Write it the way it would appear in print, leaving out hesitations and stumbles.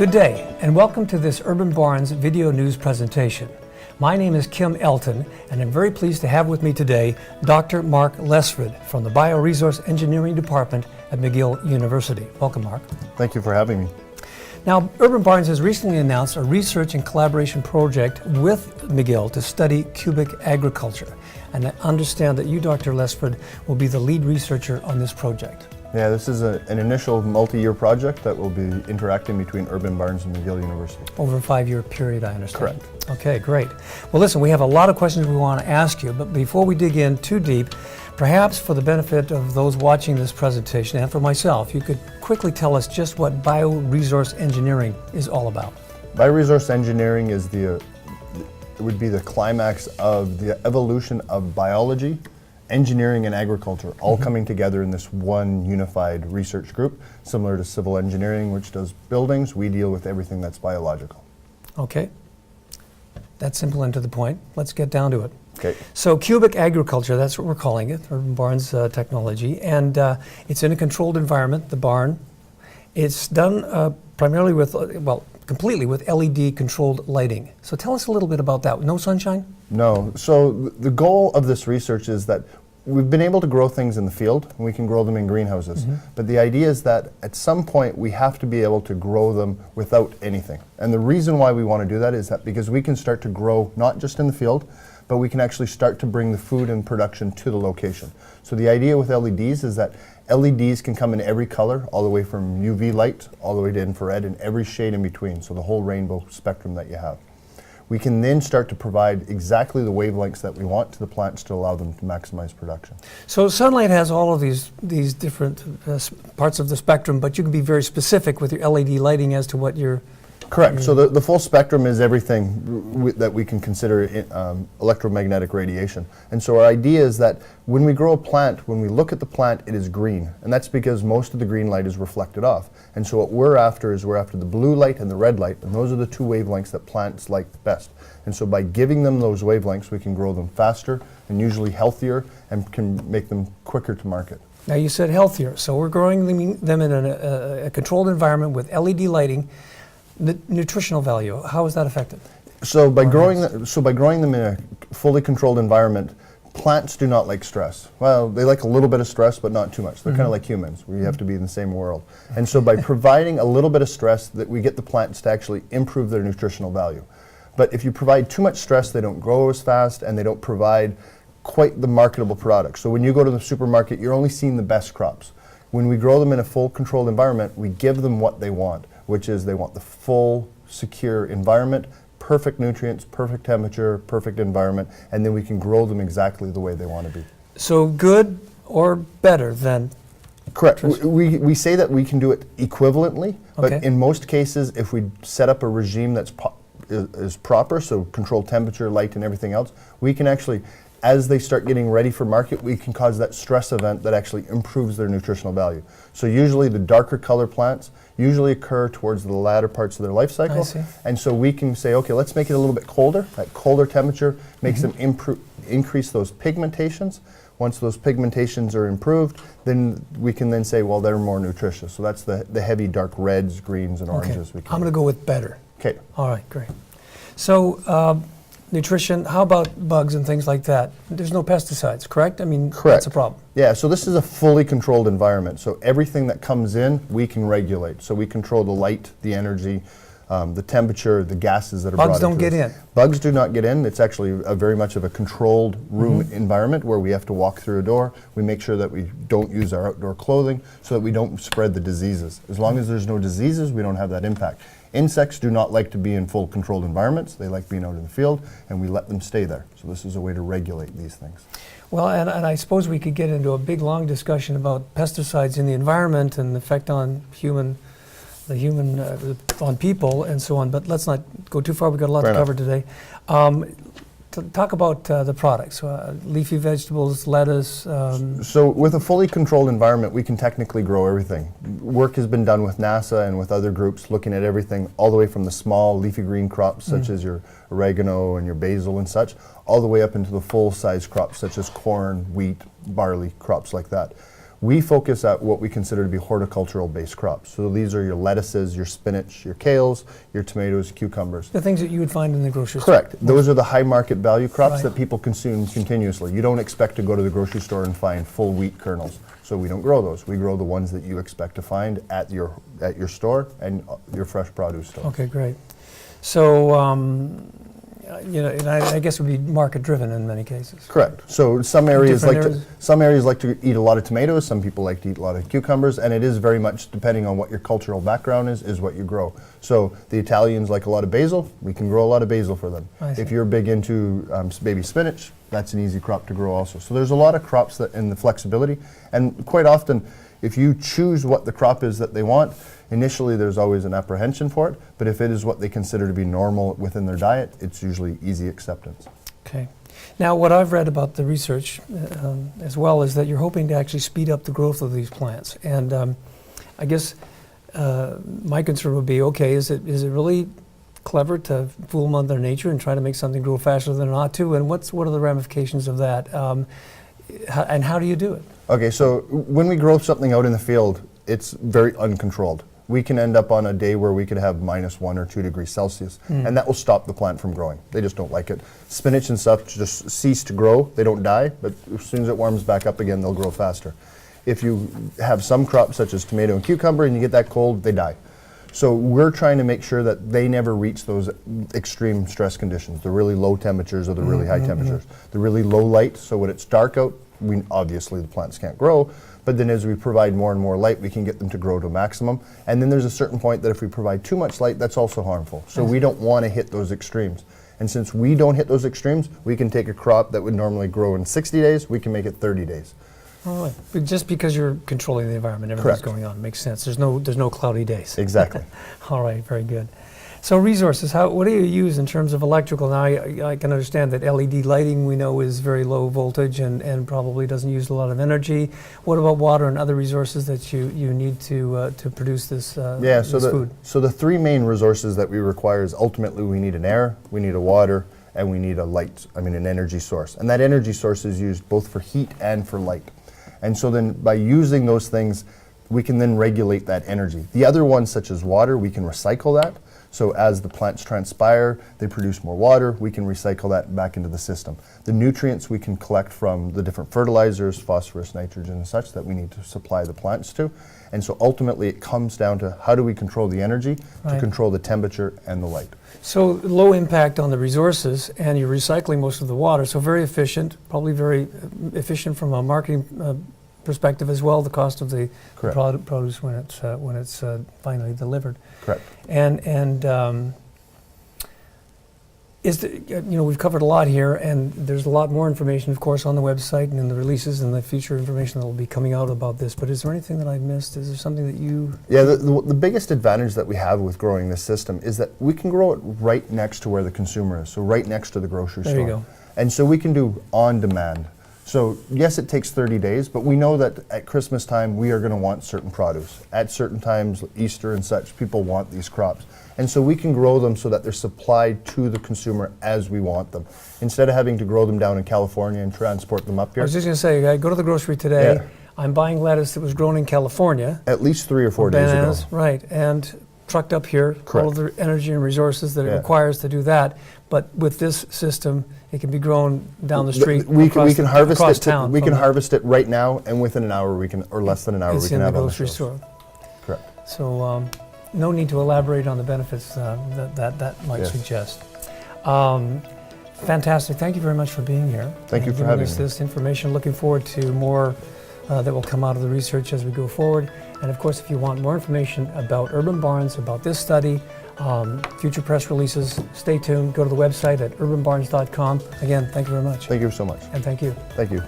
Good day, and welcome to this Urban Barns video news presentation. My name is Kim Elton, and I'm very pleased to have with me today Dr. Mark Lesford from the Bioresource Engineering Department at McGill University. Welcome, Mark. Thank you for having me. Now, Urban Barns has recently announced a research and collaboration project with McGill to study cubic agriculture. And I understand that you, Dr. Lesford, will be the lead researcher on this project. Yeah, this is an initial multi-year project that will be interacting between Urban Barns and McGill University. Over a 5-year period, I understand. Correct. Okay, great. Well, listen, we have a lot of questions we want to ask you, but before we dig in too deep, perhaps for the benefit of those watching this presentation and for myself, you could quickly tell us just what bioresource engineering is all about. Bioresource engineering is it would be the climax of the evolution of biology, engineering and agriculture, all coming together in this one unified research group, similar to civil engineering, which does buildings. We deal with everything that's biological. Okay. That's simple and to the point. Let's get down to it. Okay. So cubic agriculture, that's what we're calling it, Urban Barns technology, and it's in a controlled environment, the barn. It's done primarily with, completely with LED controlled lighting. So tell us a little bit about that. No sunshine? No. So the goal of this research is that we've been able to grow things in the field, and we can grow them in greenhouses. But the idea is that at some point we have to be able to grow them without anything. And the reason why we want to do that is that because we can start to grow not just in the field, but we can actually start to bring the food and production to the location. So the idea with LEDs is that LEDs can come in every color, all the way from UV light, all the way to infrared, and every shade in between, so the whole rainbow spectrum that you have. We can then start to provide exactly the wavelengths that we want to the plants to allow them to maximize production. So sunlight has all of these different parts of the spectrum, but you can be very specific with your LED lighting as to what you're... Correct. So the full spectrum is everything that we can consider electromagnetic radiation. And so our idea is that when we grow a plant, when we look at the plant, it is green. And that's because most of the green light is reflected off. And so what we're after the blue light and the red light, and those are the two wavelengths that plants like best. And so by giving them those wavelengths, we can grow them faster and usually healthier and can make them quicker to market. Now you said healthier, so we're growing them in a controlled environment with LED lighting. The nutritional value, how is that affected? So by growing them in a fully controlled environment, plants do not like stress. Well, they like a little bit of stress, but not too much. They're kind of like humans. We have to be in the same world. And so by providing a little bit of stress, that we get the plants to actually improve their nutritional value. But if you provide too much stress, they don't grow as fast and they don't provide quite the marketable product. So when you go to the supermarket, you're only seeing the best crops. When we grow them in a full controlled environment, we give them what they want, which is they want the full, secure environment, perfect nutrients, perfect temperature, perfect environment, and then we can grow them exactly the way they want to be. So good or better than? Correct. We say that we can do it equivalently, but Okay. in most cases, if we set up a regime that's is proper, so controlled temperature, light, and everything else, we can actually, as they start getting ready for market, we can cause that stress event that actually improves their nutritional value. So usually the darker color plants usually occur towards the latter parts of their life cycle. I see. And so we can say, okay, let's make it a little bit colder. That colder temperature makes them increase those pigmentations. Once those pigmentations are improved, then we can then say, well, they're more nutritious. So that's the heavy dark reds, greens, and oranges. Okay. I'm going to go with better. Okay. All right, great. So nutrition, how about bugs and things like that? There's no pesticides, correct? I mean, Correct. That's a problem. Yeah, so this is a fully controlled environment. So everything that comes in, we can regulate. So we control the light, the energy, the temperature, the gases that are brought Bugs don't get us. in. Bugs do not get in. It's actually very much of a controlled room environment where we have to walk through a door. We make sure that we don't use our outdoor clothing so that we don't spread the diseases. As long as there's no diseases, we don't have that impact. Insects do not like to be in full controlled environments. They like being out in the field, and we let them stay there. So this is a way to regulate these things. Well, and I suppose we could get into a big, long discussion about pesticides in the environment and the effect on on people and so on, but let's not go too far. We've got a lot to cover today. Talk about the products, leafy vegetables, lettuce. So with a fully controlled environment, we can technically grow everything. Work has been done with NASA and with other groups looking at everything all the way from the small leafy green crops such as your oregano and your basil and such, all the way up into the full size crops such as corn, wheat, barley, crops like that. We focus at what we consider to be horticultural-based crops. So these are your lettuces, your spinach, your kales, your tomatoes, cucumbers. The things that you would find in the grocery store. Correct. Those are the high market value crops Right. that people consume continuously. You don't expect to go to the grocery store and find full wheat kernels. So we don't grow those. We grow the ones that you expect to find at your store and your fresh produce store. Okay, great. So, and I guess it would be market driven in many cases. Correct. So some areas Different like to eat a lot of tomatoes. Some people like to eat a lot of cucumbers, and it is very much depending on what your cultural background is what you grow. So the Italians like a lot of basil. We can grow a lot of basil for them. I see. If you're big into baby spinach, that's an easy crop to grow also. So there's a lot of crops that in the flexibility, and quite often, if you choose what the crop is that they want, initially there's always an apprehension for it, but if it is what they consider to be normal within their diet, it's usually easy acceptance. Okay. Now, what I've read about the research as well is that you're hoping to actually speed up the growth of these plants. And I guess my concern would be, okay, is it really clever to fool Mother Nature and try to make something grow faster than it ought to? And what are the ramifications of that? And how do you do it? Okay, so when we grow something out in the field, it's very uncontrolled. We can end up on a day where we could have -1 or 2 degrees Celsius, and that will stop the plant from growing. They just don't like it. Spinach and stuff just cease to grow. They don't die, but as soon as it warms back up again, they'll grow faster. If you have some crops such as tomato and cucumber and you get that cold, they die. So we're trying to make sure that they never reach those extreme stress conditions, the really low temperatures or the really high temperatures, the really low light. So when it's dark out, obviously the plants can't grow, but then as we provide more and more light, we can get them to grow to a maximum. And then there's a certain point that if we provide too much light, that's also harmful. So we don't want to hit those extremes. And since we don't hit those extremes, we can take a crop that would normally grow in 60 days, we can make it 30 days. All right. But just because you're controlling the environment, everything's Correct. going on. Makes sense. There's no cloudy days. Exactly. All right, very good. So resources, what do you use in terms of electrical? Now, I can understand that LED lighting we know is very low voltage and probably doesn't use a lot of energy. What about water and other resources that you need to produce this, this food? So the 3 main resources that we require is ultimately we need an air, we need a water, and we need an energy source. And that energy source is used both for heat and for light. And so then by using those things, we can then regulate that energy. The other ones, such as water, we can recycle that. So as the plants transpire, they produce more water, we can recycle that back into the system. The nutrients we can collect from the different fertilizers, phosphorus, nitrogen, and such that we need to supply the plants to. And so ultimately it comes down to how do we control the energy to control the temperature and the light. So low impact on the resources, and you're recycling most of the water, so very efficient, probably very efficient from a marketing perspective as well, the cost of the produce when it's finally delivered. Correct. And we've covered a lot here, and there's a lot more information, of course, on the website and in the releases and the future information that will be coming out about this. But is there anything that I've missed? Is there something that you... Yeah, the biggest advantage that we have with growing this system is that we can grow it right next to where the consumer is, so right next to the grocery store. There you go. And so we can do on demand. So yes, it takes 30 days, but we know that at Christmas time we are going to want certain produce. At certain times, Easter and such, people want these crops. And so we can grow them so that they're supplied to the consumer as we want them. Instead of having to grow them down in California and transport them up here. I was just going to say, I go to the grocery today, Yeah. I'm buying lettuce that was grown in California. At least 3 or 4 days ago. Bananas, right, and trucked up here, all of the energy and resources that it Yeah. requires to do that. But with this system, it can be grown down the street, We can harvest across it. town. We can harvest it right now, and within an hour we can, or less than an hour, we can have it on the It's in the grocery shelves. store. Correct. So no need to elaborate on the benefits that might Yes. suggest. Fantastic. Thank you very much for being here. Thank you and for giving having us me. this information. Looking forward to more that will come out of the research as we go forward. And of course, if you want more information about Urban Barns, about this study, future press releases, stay tuned. Go to the website at urbanbarns.com. Again, thank you very much. Thank you so much. And thank you. Thank you.